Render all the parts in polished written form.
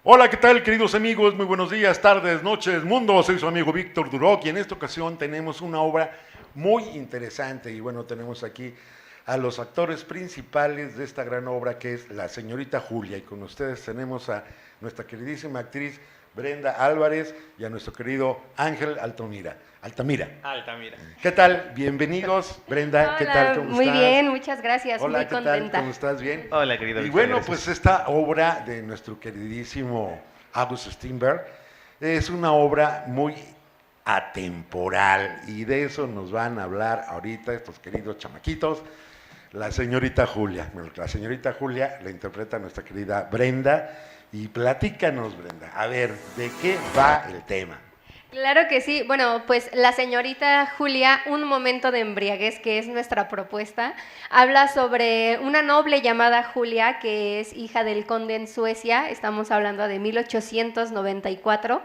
Hola, ¿qué tal, queridos amigos? Muy buenos días, tardes, noches, mundo. Soy su amigo Víctor Duroc y en esta ocasión tenemos una obra muy interesante. Y bueno, tenemos aquí a los actores principales de esta gran obra que es La Señorita Julia. Y con ustedes tenemos a nuestra queridísima actriz Brenda Álvarez y a nuestro querido Ángel Altamira. Altamira. ¿Qué tal? Bienvenidos, Brenda. ¿Qué tal? Hola, ¿Cómo muy estás? bien, muchas gracias, muy Hola, ¿qué tal? contenta. ¿Cómo estás? ¿Bien? Hola, querido Y Víctor, bueno, gracias. pues esta obra de nuestro queridísimo August Strindberg es una obra muy atemporal y de eso nos van a hablar ahorita estos queridos chamaquitos. La señorita Julia. Bueno, la señorita Julia la interpreta nuestra querida Brenda. Y platícanos, Brenda, a ver, ¿de qué va el tema? Claro que sí. Bueno, pues la señorita Julia, un momento de embriaguez, que es nuestra propuesta, habla sobre una noble llamada Julia, que es hija del conde en Suecia, estamos hablando de 1894,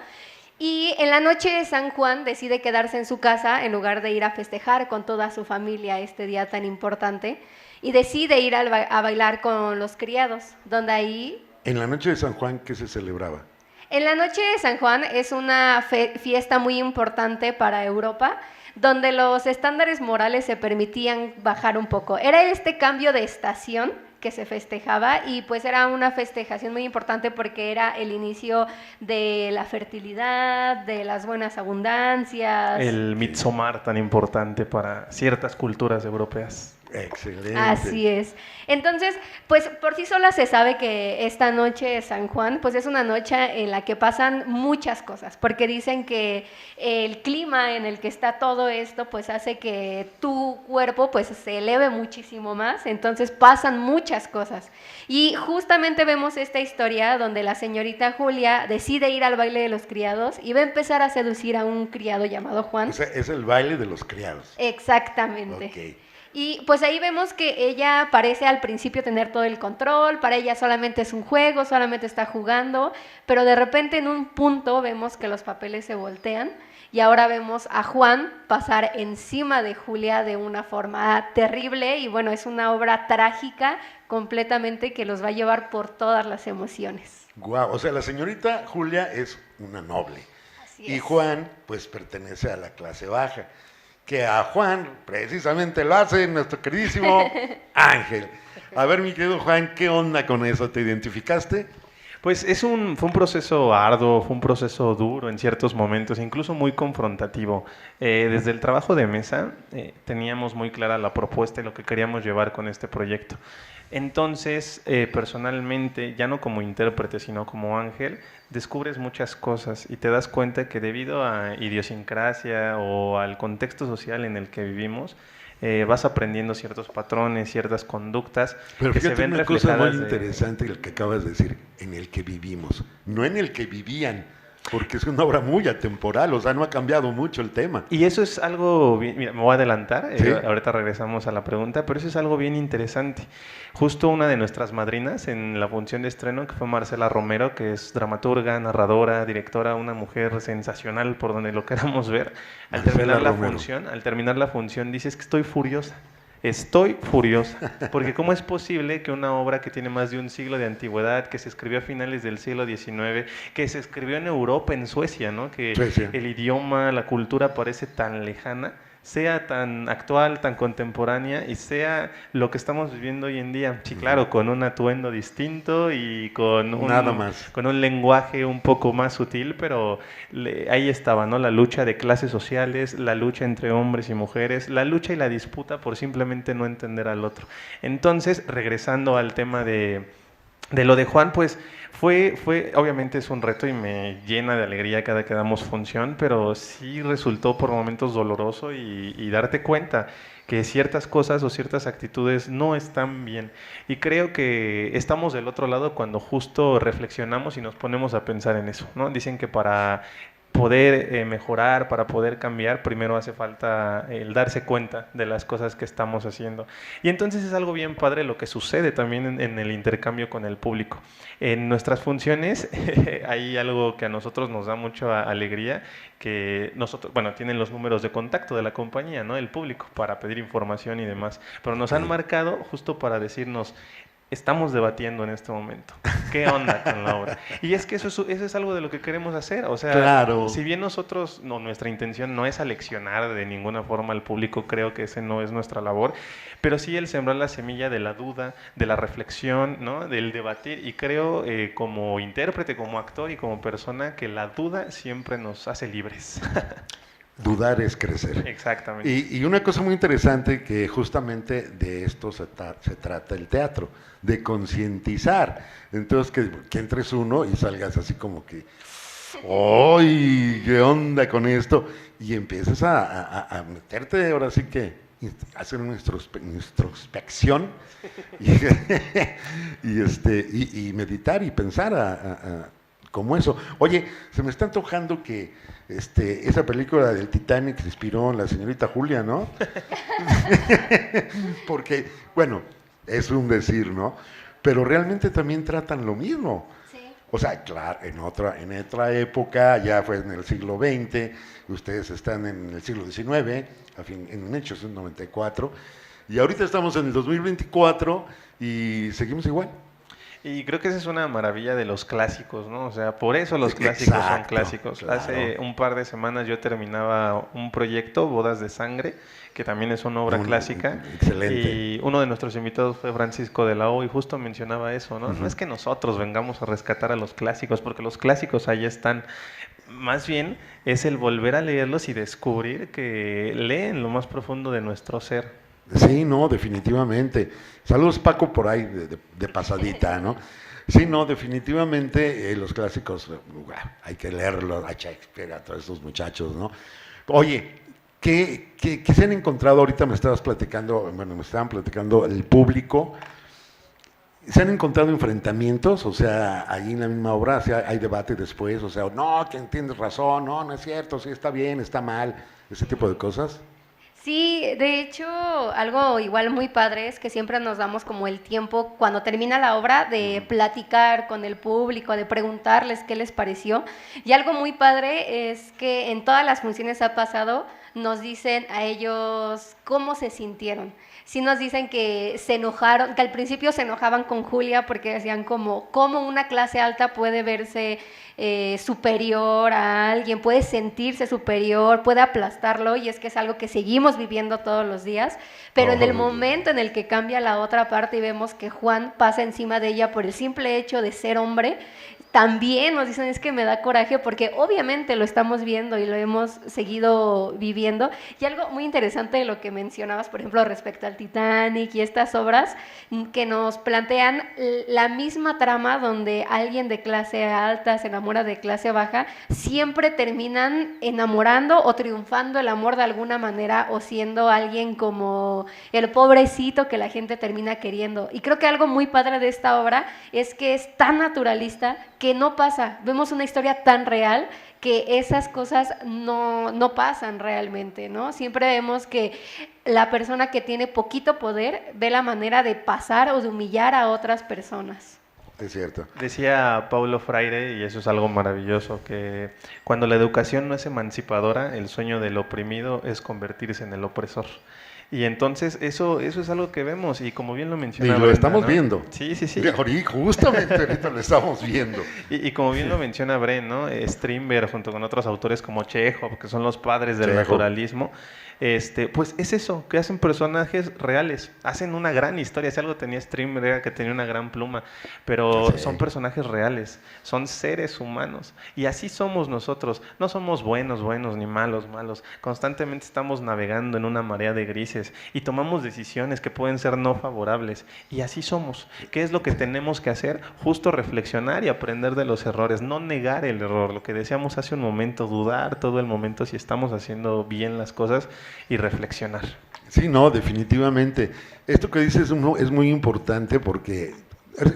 y en la noche de San Juan decide quedarse en su casa en lugar de ir a festejar con toda su familia este día tan importante, y decide ir a bailar con los criados, donde ahí... En la noche de San Juan, ¿qué se celebraba? En la noche de San Juan es una fiesta muy importante para Europa, donde los estándares morales se permitían bajar un poco. Era este cambio de estación que se festejaba y pues era una festejación muy importante porque era el inicio de la fertilidad, de las buenas abundancias. El Midsommar tan importante para ciertas culturas europeas. Excelente. Así es. Entonces, pues por sí sola se sabe que esta noche de San Juan, pues es una noche en la que pasan muchas cosas, porque dicen que el clima en el que está todo esto, pues hace que tu cuerpo pues se eleve muchísimo más, entonces pasan muchas cosas. Y justamente vemos esta historia donde la señorita Julia decide ir al baile de los criados y va a empezar a seducir a un criado llamado Juan. O sea, es el baile de los criados. Exactamente. Ok. Y pues ahí vemos que ella parece al principio tener todo el control, para ella solamente es un juego, solamente está jugando, pero de repente en un punto vemos que los papeles se voltean y ahora vemos a Juan pasar encima de Julia de una forma terrible y bueno, es una obra trágica completamente que los va a llevar por todas las emociones. Guau, o sea, la señorita Julia es una noble. Así Y es. Juan, pues pertenece a la clase baja. Que a Juan precisamente lo hace nuestro queridísimo Ángel. A ver, mi querido Juan, ¿qué onda con eso? ¿Te identificaste? Pues fue un proceso arduo, fue un proceso duro en ciertos momentos, incluso muy confrontativo. Desde el trabajo de mesa teníamos muy clara la propuesta y lo que queríamos llevar con este proyecto. Entonces, personalmente, ya no como intérprete, sino como Ángel, descubres muchas cosas y te das cuenta que debido a idiosincrasia o al contexto social en el que vivimos, vas aprendiendo ciertos patrones, ciertas conductas Pero que se fíjate ven una cosa muy reflejadas interesante el que acabas de decir, en el que vivimos, no en el que vivían, porque es una obra muy atemporal, o sea, no ha cambiado mucho el tema. Y eso es algo bien, mira, me voy a adelantar, ¿Sí? ahorita regresamos a la pregunta, pero eso es algo bien interesante. Justo una de nuestras madrinas en la función de estreno, que fue Marcela Romero, que es dramaturga, narradora, directora, una mujer sensacional por donde lo queramos ver, Marcela Romero. al terminar la función dices que estoy furiosa. Estoy furiosa, porque ¿cómo es posible que una obra que tiene más de un siglo de antigüedad, que se escribió a finales del siglo XIX, que se escribió en Europa, en Suecia, ¿no? Que Sí, sí. el idioma, la cultura parece tan lejana, sea tan actual, tan contemporánea y sea lo que estamos viviendo hoy en día? Sí, claro, con un atuendo distinto y Nada más. con un lenguaje un poco más sutil, pero ahí estaba, ¿no? La lucha de clases sociales, la lucha entre hombres y mujeres, la lucha y la disputa por simplemente no entender al otro. Entonces, regresando al tema de lo de Juan, pues obviamente es un reto y me llena de alegría cada que damos función, pero sí resultó por momentos doloroso y darte cuenta que ciertas cosas o ciertas actitudes no están bien. Y creo que estamos del otro lado cuando justo reflexionamos y nos ponemos a pensar en eso, ¿no? Dicen que para poder mejorar, para poder cambiar, primero hace falta el darse cuenta de las cosas que estamos haciendo. Y entonces es algo bien padre lo que sucede también en el intercambio con el público. En nuestras funciones hay algo que a nosotros nos da mucha alegría, que nosotros, bueno, tienen los números de contacto de la compañía, ¿no? El público, para pedir información y demás, pero nos han marcado justo para decirnos: estamos debatiendo en este momento. ¿Qué onda con la obra? Y es que eso es algo de lo que queremos hacer. O sea, Claro. si bien nosotros, nuestra intención no es aleccionar de ninguna forma al público, creo que ese no es nuestra labor, pero sí el sembrar la semilla de la duda, de la reflexión, ¿no? Del debatir. Y creo, como intérprete, como actor y como persona, que la duda siempre nos hace libres. Dudar es crecer. Exactamente. Y una cosa muy interesante que justamente de esto se trata el teatro, de concientizar. Entonces que entres uno y salgas así como que, ¡ay! ¿Qué onda con esto? Y empieces a meterte ahora sí que hacer una introspección y meditar y pensar como eso. Oye, se me está antojando que esa película del Titanic se inspiró en la señorita Julia, ¿no? Porque, bueno, es un decir, ¿no? Pero realmente también tratan lo mismo. Sí. O sea, claro, en otra época, ya fue en el siglo XX, ustedes están en el siglo XIX, en 1894, y ahorita estamos en el 2024 y seguimos igual. Y creo que esa es una maravilla de los clásicos, ¿no? O sea, por eso los clásicos Exacto, son clásicos. claro. Hace un par de semanas yo terminaba un proyecto, Bodas de Sangre, que también es una obra clásica. Excelente. Y uno de nuestros invitados fue Francisco de la O y justo mencionaba eso, ¿no? No es que nosotros vengamos a rescatar a los clásicos, porque los clásicos ahí están. Más bien es el volver a leerlos y descubrir que leen lo más profundo de nuestro ser. Sí, no, definitivamente. Saludos, Paco, por ahí de pasadita, ¿no? Sí, no, definitivamente los clásicos, hay que leerlos, a Shakespeare, a todos estos muchachos, ¿no? Oye, ¿qué se han encontrado? Ahorita me estaban platicando el público. ¿Se han encontrado enfrentamientos? O sea, ahí en la misma obra, o sea, hay debate después, o sea, no, que tienes razón, no es cierto, sí está bien, está mal, ese tipo de cosas. Sí, de hecho, algo igual muy padre es que siempre nos damos como el tiempo cuando termina la obra de platicar con el público, de preguntarles qué les pareció. Y algo muy padre es que en todas las funciones ha pasado, nos dicen a ellos cómo se sintieron. Sí nos dicen que se enojaron, que al principio se enojaban con Julia porque decían cómo una clase alta puede verse superior a alguien, puede sentirse superior, puede aplastarlo, y es que es algo que seguimos viviendo todos los días, pero en el momento en el que cambia la otra parte y vemos que Juan pasa encima de ella por el simple hecho de ser hombre, también nos dicen es que me da coraje porque obviamente lo estamos viendo y lo hemos seguido viviendo. Y algo muy interesante de lo que mencionabas, por ejemplo, respecto al Titanic y estas obras que nos plantean la misma trama donde alguien de clase alta se enamora de clase baja, siempre terminan enamorando o triunfando el amor de alguna manera o siendo alguien como el pobrecito que la gente termina queriendo. Y creo que algo muy padre de esta obra es que es tan naturalista que no pasa. Vemos una historia tan real que esas cosas no pasan realmente, ¿no? Siempre vemos que la persona que tiene poquito poder ve la manera de pasar o de humillar a otras personas. Es cierto. Decía Paulo Freire, y eso es algo maravilloso, que cuando la educación no es emancipadora, el sueño del oprimido es convertirse en el opresor. Y entonces eso es algo que vemos, y como bien lo menciona Y lo Brenda, estamos ¿no? viendo. Sí. Justamente ahorita lo estamos viendo. Y como bien lo menciona Bren, ¿no? Strindberg junto con otros autores como Chekhov, que son los padres del Chekhov. naturalismo, pues es eso, que hacen personajes reales, hacen una gran historia. Si algo tenía Strindberg era que tenía una gran pluma, pero Sí. son personajes reales, son seres humanos, y así somos nosotros. No somos buenos ni malos, constantemente estamos navegando en una marea de grises y tomamos decisiones que pueden ser no favorables, y así somos. ¿Qué es lo que tenemos que hacer? Justo reflexionar y aprender de los errores, no negar el error, lo que decíamos hace un momento, dudar todo el momento si estamos haciendo bien las cosas y reflexionar. Sí, no, definitivamente. Esto que dices es muy importante porque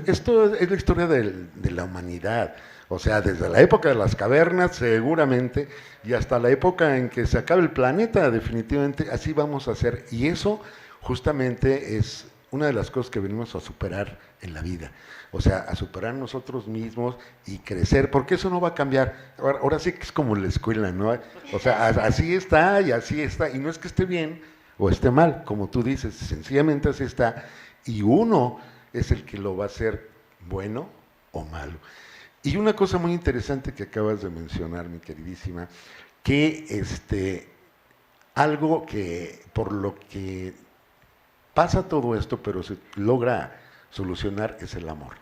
esto es la historia de la humanidad. O sea, desde la época de las cavernas, seguramente, y hasta la época en que se acabe el planeta, definitivamente, así vamos a hacer. Y eso justamente es una de las cosas que venimos a superar en la vida. O sea, a superar nosotros mismos y crecer, porque eso no va a cambiar. Ahora sí que es como la escuela, ¿no? O sea, así está y así está. Y no es que esté bien o esté mal, como tú dices, sencillamente así está. Y uno es el que lo va a hacer bueno o malo. Y una cosa muy interesante que acabas de mencionar, mi queridísima, que algo que por lo que pasa todo esto, pero se logra solucionar, es el amor.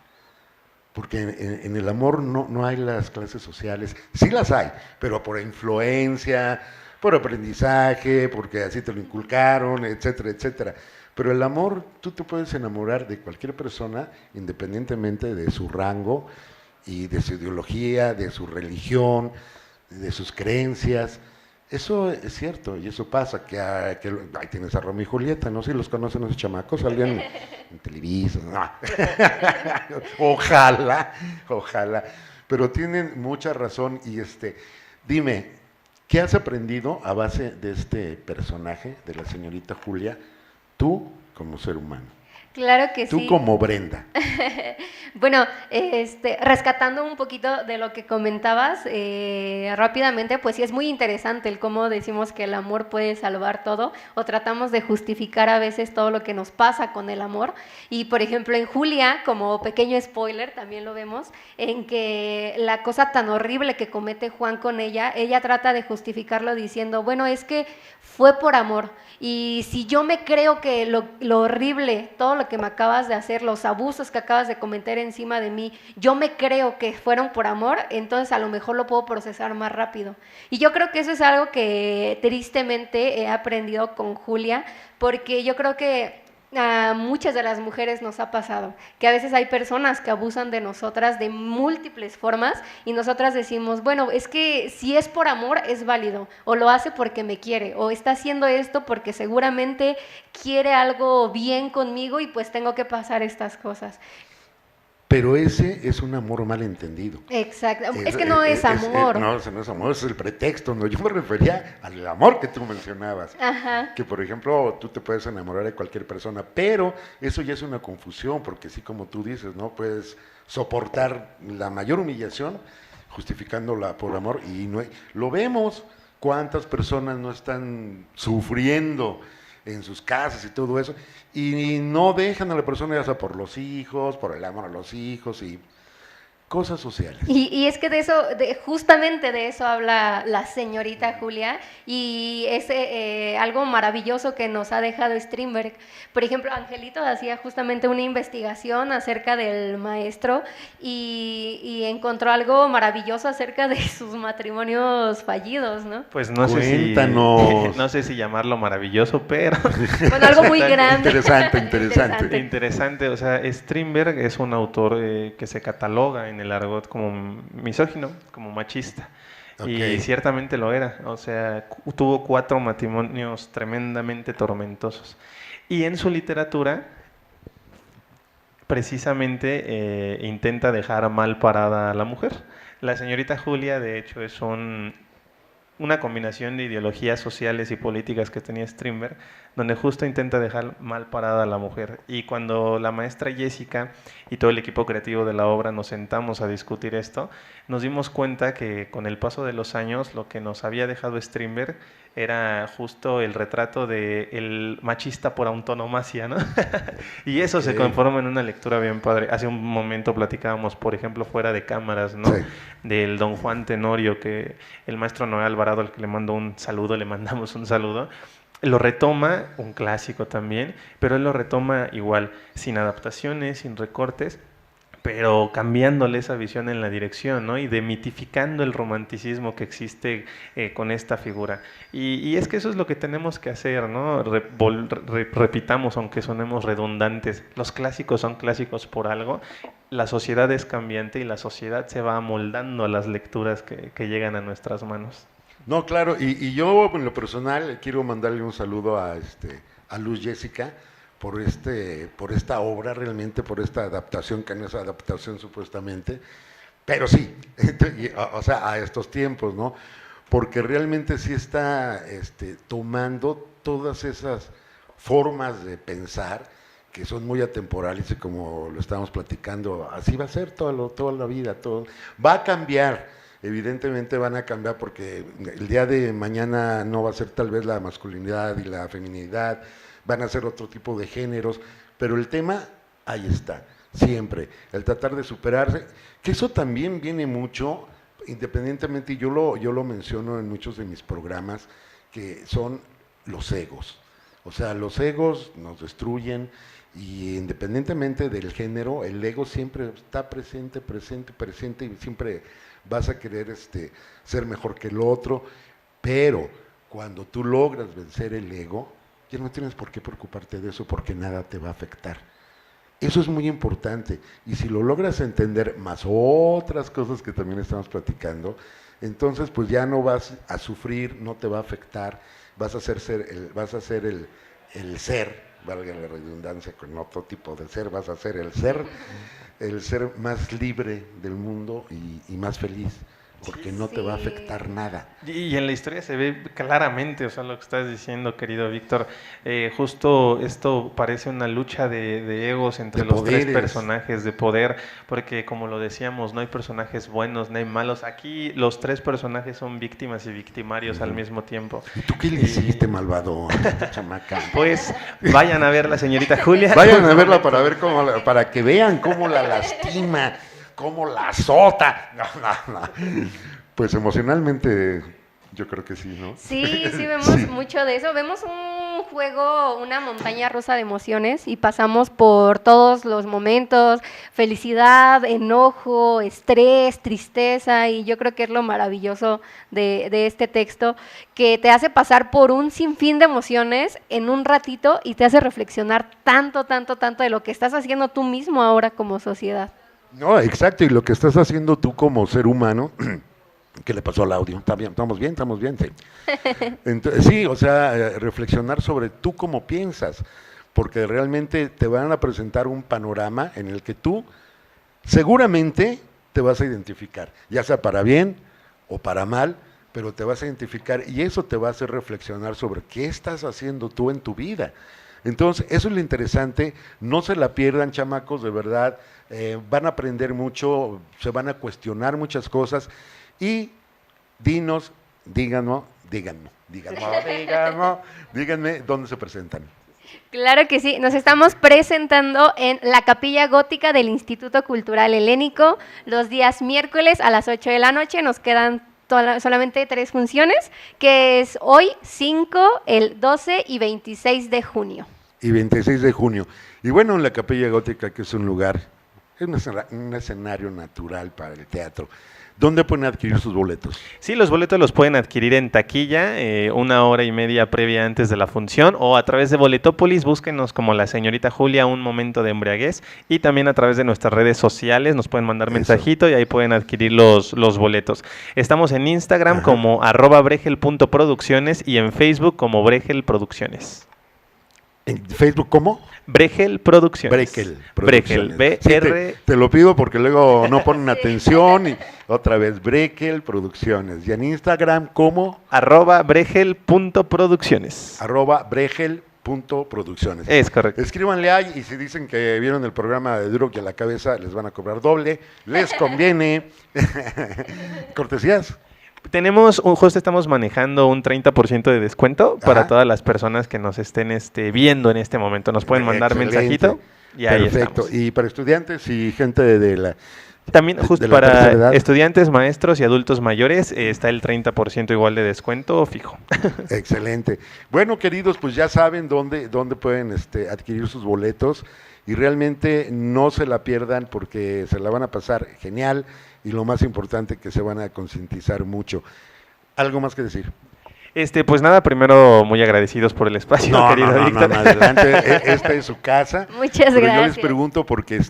Porque en el amor no hay las clases sociales, sí las hay, pero por influencia, por aprendizaje, porque así te lo inculcaron, etcétera, etcétera. Pero el amor, tú te puedes enamorar de cualquier persona, independientemente de su rango y de su ideología, de su religión, de sus creencias. Eso es cierto, y eso pasa, ahí tienes a Romeo y Julieta, no sé si los conocen esos chamacos, salían en Televisa, no. Ojalá, pero tienen mucha razón, y dime, ¿qué has aprendido a base de este personaje, de la señorita Julia, tú como ser humano? Claro que tú sí. Tú como Brenda. Bueno, rescatando un poquito de lo que comentabas rápidamente, pues sí es muy interesante el cómo decimos que el amor puede salvar todo, o tratamos de justificar a veces todo lo que nos pasa con el amor. Y por ejemplo en Julia, como pequeño spoiler, también lo vemos, en que la cosa tan horrible que comete Juan con ella trata de justificarlo diciendo, bueno, es que fue por amor, y si yo me creo que lo horrible, todo lo que me acabas de hacer, los abusos que acabas de cometer encima de mí, yo me creo que fueron por amor, entonces a lo mejor lo puedo procesar más rápido. Y yo creo que eso es algo que tristemente he aprendido con Julia, porque yo creo que a muchas de las mujeres nos ha pasado, que a veces hay personas que abusan de nosotras de múltiples formas y nosotras decimos, bueno, es que si es por amor es válido, o lo hace porque me quiere, o está haciendo esto porque seguramente quiere algo bien conmigo y pues tengo que pasar estas cosas. Pero ese es un amor mal entendido. Exacto, es que no es amor. No, ese no es amor, ese es el pretexto. No, yo me refería al amor que tú mencionabas. Ajá. Que por ejemplo, tú te puedes enamorar de cualquier persona, pero eso ya es una confusión, porque sí, como tú dices, ¿no? Puedes soportar la mayor humillación justificándola por amor, y no lo vemos, cuántas personas no están sufriendo en sus casas y todo eso, y no dejan a la persona, ya sea por los hijos, por el amor a los hijos y cosas sociales. Y es que justamente de eso habla la señorita Julia, y es algo maravilloso que nos ha dejado Strindberg. Por ejemplo, Angelito hacía justamente una investigación acerca del maestro y encontró algo maravilloso acerca de sus matrimonios fallidos, ¿no? Pues no Cuéntanos. No sé si llamarlo maravilloso, pero... Bueno, algo muy grande. Interesante. O sea, Strindberg es un autor que se cataloga en el argot como misógino, como machista. Okay. Y ciertamente lo era. O sea, tuvo 4 matrimonios tremendamente tormentosos. Y en su literatura, precisamente, intenta dejar mal parada a la mujer. La señorita Julia, de hecho, es una combinación de ideologías sociales y políticas que tenía Strindberg, donde justo intenta dejar mal parada a la mujer. Y cuando la maestra Jessica y todo el equipo creativo de la obra nos sentamos a discutir esto, nos dimos cuenta que con el paso de los años lo que nos había dejado Strindberg era justo el retrato del machista por antonomasia, ¿no? Y eso se conforma en una lectura bien padre. Hace un momento platicábamos, por ejemplo, fuera de cámaras, ¿no? Sí. Del Don Juan Tenorio, que el maestro Noé Alvarado, al que le mandamos un saludo, lo retoma, un clásico también, pero él lo retoma igual, sin adaptaciones, sin recortes, pero cambiándole esa visión en la dirección, ¿no? Y demitificando el romanticismo que existe con esta figura. Y es que eso es lo que tenemos que hacer, ¿no? Repitamos, aunque sonemos redundantes, los clásicos son clásicos por algo. La sociedad es cambiante y la sociedad se va amoldando a las lecturas que llegan a nuestras manos. No, claro, y yo en lo personal quiero mandarle un saludo a Luz Jessica por esta obra, realmente por esta adaptación, que no es adaptación supuestamente, pero sí, o sea, a estos tiempos, ¿no? Porque realmente sí está tomando todas esas formas de pensar que son muy atemporales, y como lo estábamos platicando, así va a ser toda la vida, todo va a cambiar. Evidentemente van a cambiar, porque el día de mañana no va a ser tal vez la masculinidad y la feminidad, van a ser otro tipo de géneros, pero el tema Ahí está, siempre. El tratar de superarse, que eso también viene mucho, independientemente, y yo lo menciono en muchos de mis programas, que son los egos. O sea, los egos nos destruyen y independientemente del género, el ego siempre está presente, presente, presente y siempre vas a querer ser mejor que el otro, pero cuando tú logras vencer el ego, ya no tienes por qué preocuparte de eso porque nada te va a afectar. Eso es muy importante y si lo logras entender más otras cosas que también estamos platicando, entonces pues ya no vas a sufrir, no te va a afectar, vas a ser el ser, valga la redundancia con otro tipo de ser, vas a ser el ser más libre del mundo y más feliz, porque no te va a afectar nada. Y en la historia se ve claramente, o sea, lo que estás diciendo, querido Víctor, justo esto parece una lucha de egos entre los tres personajes de poder, porque como lo decíamos, no hay personajes buenos, no hay malos, aquí los tres personajes son víctimas y victimarios al mismo tiempo. ¿Y tú qué le hiciste, malvado, chamaca? Pues vayan a ver la señorita Julia. Vayan a verla para que vean cómo la lastima, cómo la azota. No. Pues emocionalmente yo creo que sí, ¿no? Sí, vemos mucho de eso. Vemos un juego, una montaña rusa de emociones y pasamos por todos los momentos, felicidad, enojo, estrés, tristeza, y yo creo que es lo maravilloso de este texto, que te hace pasar por un sinfín de emociones en un ratito y te hace reflexionar tanto de lo que estás haciendo tú mismo ahora como sociedad. No, exacto, y lo que estás haciendo tú como ser humano, ¿qué le pasó al audio? ¿Estamos bien? Sí. Entonces, sí, o sea, reflexionar sobre tú cómo piensas, porque realmente te van a presentar un panorama en el que tú seguramente te vas a identificar, ya sea para bien o para mal, pero te vas a identificar y eso te va a hacer reflexionar sobre qué estás haciendo tú en tu vida. Entonces, eso es lo interesante, no se la pierdan, chamacos, de verdad, van a aprender mucho, se van a cuestionar muchas cosas y díganme dónde se presentan. Claro que sí, nos estamos presentando en la Capilla Gótica del Instituto Cultural Helénico los días miércoles a las 8 de la noche, nos quedan solamente 3 funciones, que es hoy, 5, el 12 y 26 de junio. Y 26 de junio. Y bueno, en la Capilla Gótica, que es un lugar, es un escenario natural para el teatro. ¿Dónde pueden adquirir sus boletos? Sí, los boletos los pueden adquirir en taquilla, 1 hora y media previa antes de la función, o a través de Boletópolis, búsquenos como la señorita Julia, un momento de embriaguez, y también a través de nuestras redes sociales nos pueden mandar mensajito y ahí pueden adquirir los boletos. Estamos en Instagram como @bregel.producciones y en Facebook como Bregel Producciones. ¿En Facebook cómo? Bregel Producciones. Bregel, B-R... Sí, te lo pido porque luego no ponen atención y otra vez Bregel Producciones. Y en Instagram ¿cómo? @bregel.producciones. @bregel.producciones. Es correcto. Escríbanle ahí y si dicen que vieron el programa de Duro que a la cabeza les van a cobrar doble. Les conviene. Cortesías. Justo estamos manejando un 30% de descuento para todas las personas que nos estén viendo en este momento. Nos pueden mandar mensajito y ahí perfecto. estamos. Y para estudiantes y gente de la... También justo para estudiantes, maestros y adultos mayores está el 30% igual de descuento fijo. Excelente. Bueno, queridos, pues ya saben dónde pueden adquirir sus boletos y realmente no se la pierdan porque se la van a pasar genial y lo más importante que se van a concientizar mucho. ¿Algo más que decir? Pues nada, primero muy agradecidos por el espacio, querido Víctor. No, adelante, esta es su casa. Muchas gracias. Yo les pregunto porque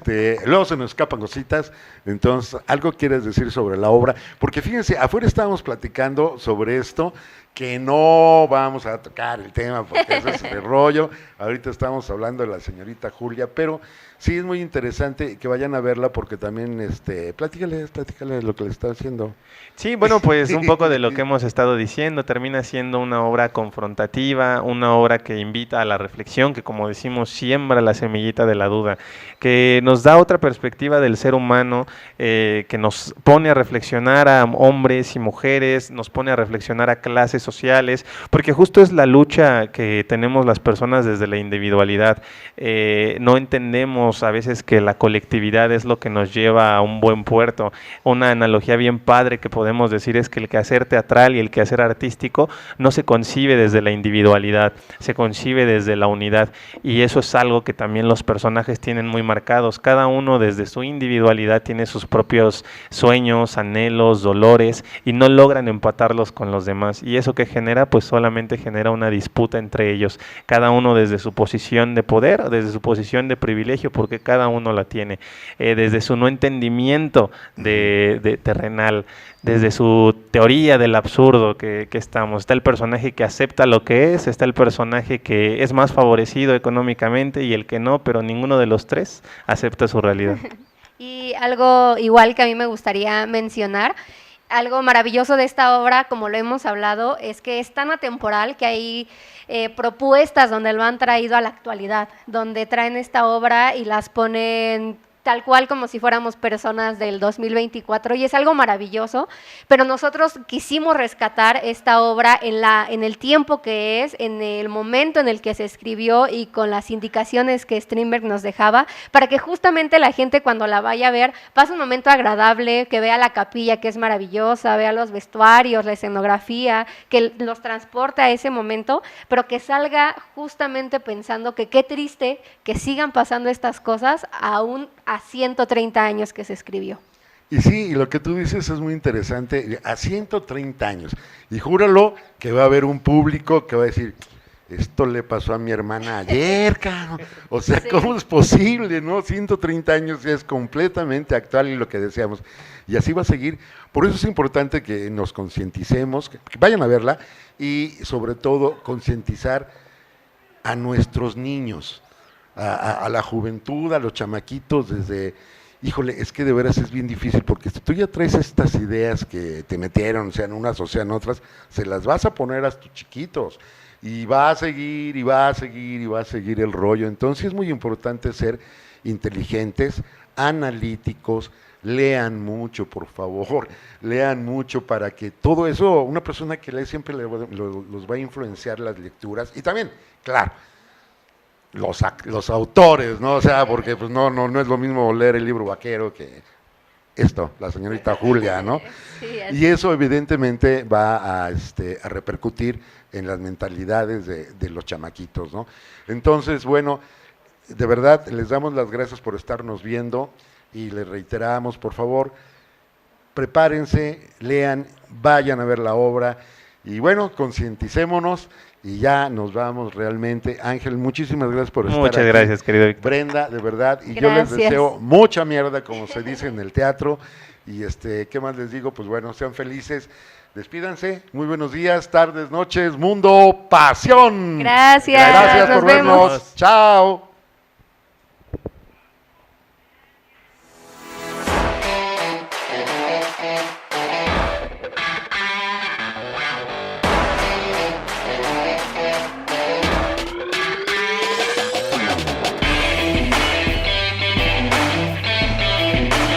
luego se nos escapan cositas, entonces, ¿algo quieres decir sobre la obra? Porque fíjense, afuera estábamos platicando sobre esto, que no vamos a tocar el tema porque ese es el rollo, ahorita estamos hablando de la señorita Julia, pero sí es muy interesante que vayan a verla porque también, platícale lo que le está haciendo. Sí, bueno, pues un poco de lo que hemos estado diciendo, termina siendo una obra confrontativa, una obra que invita a la reflexión, que como decimos, siembra la semillita de la duda, que nos da otra perspectiva del ser humano, que nos pone a reflexionar a hombres y mujeres, nos pone a reflexionar a clases clases sociales, porque justo es la lucha que tenemos las personas desde la individualidad. No entendemos a veces que la colectividad es lo que nos lleva a un buen puerto. Una analogía bien padre que podemos decir es que el quehacer teatral y el quehacer artístico no se concibe desde la individualidad, se concibe desde la unidad, y eso es algo que también los personajes tienen muy marcados. Cada uno desde su individualidad tiene sus propios sueños, anhelos, dolores, y no logran empatarlos con los demás, y eso que genera, pues solamente genera una disputa entre ellos, cada uno desde su posición de poder, desde su posición de privilegio, porque cada uno la tiene, desde su no entendimiento de terrenal, desde su teoría del absurdo que estamos. Está el personaje que acepta lo que es, está el personaje que es más favorecido económicamente y el que no, pero ninguno de los tres acepta su realidad. Y algo igual que a mí me gustaría mencionar, algo maravilloso de esta obra, como lo hemos hablado, es que es tan atemporal que hay propuestas donde lo han traído a la actualidad, donde traen esta obra y las ponen tal cual como si fuéramos personas del 2024, y es algo maravilloso, pero nosotros quisimos rescatar esta obra en el tiempo que es, en el momento en el que se escribió y con las indicaciones que Strindberg nos dejaba, para que justamente la gente cuando la vaya a ver pase un momento agradable, que vea la capilla que es maravillosa, vea los vestuarios, la escenografía, que los transporte a ese momento, pero que salga justamente pensando que qué triste que sigan pasando estas cosas aún a 130 años que se escribió. Y sí, y lo que tú dices es muy interesante, a 130 años, y júralo que va a haber un público que va a decir, esto le pasó a mi hermana ayer, cabrón. O sea, sí. ¿Cómo es posible, no? 130 años ya es completamente actual y lo que deseamos. Y así va a seguir. Por eso es importante que nos concienticemos, que vayan a verla, y sobre todo concientizar a nuestros niños, a la juventud, a los chamaquitos, desde, híjole, es que de veras es bien difícil, porque si tú ya traes estas ideas que te metieron, sean unas o sean otras, se las vas a poner a tus chiquitos, y va a seguir, y va a seguir, y va a seguir el rollo. Entonces es muy importante ser inteligentes, analíticos, lean mucho, por favor, lean mucho para que todo eso, una persona que lee siempre los va a influenciar las lecturas, y también, claro, los autores, ¿no? O sea, porque pues no es lo mismo leer el libro vaquero que esto, la señorita Julia, ¿no? Sí, y eso evidentemente va a repercutir en las mentalidades de los chamaquitos, ¿no? Entonces, bueno, de verdad les damos las gracias por estarnos viendo y les reiteramos, por favor, prepárense, lean, vayan a ver la obra y bueno, concienticémonos. Y ya nos vamos realmente. Ángel, muchísimas gracias por estar aquí. Muchas gracias, querido Víctor. Brenda, de verdad. Y gracias. yo les deseo mucha mierda, como se dice en el teatro. Y ¿qué más les digo? Pues bueno, sean felices. Despídanse. Muy buenos días, tardes, noches, mundo, pasión. Gracias. Gracias por vernos. Chao.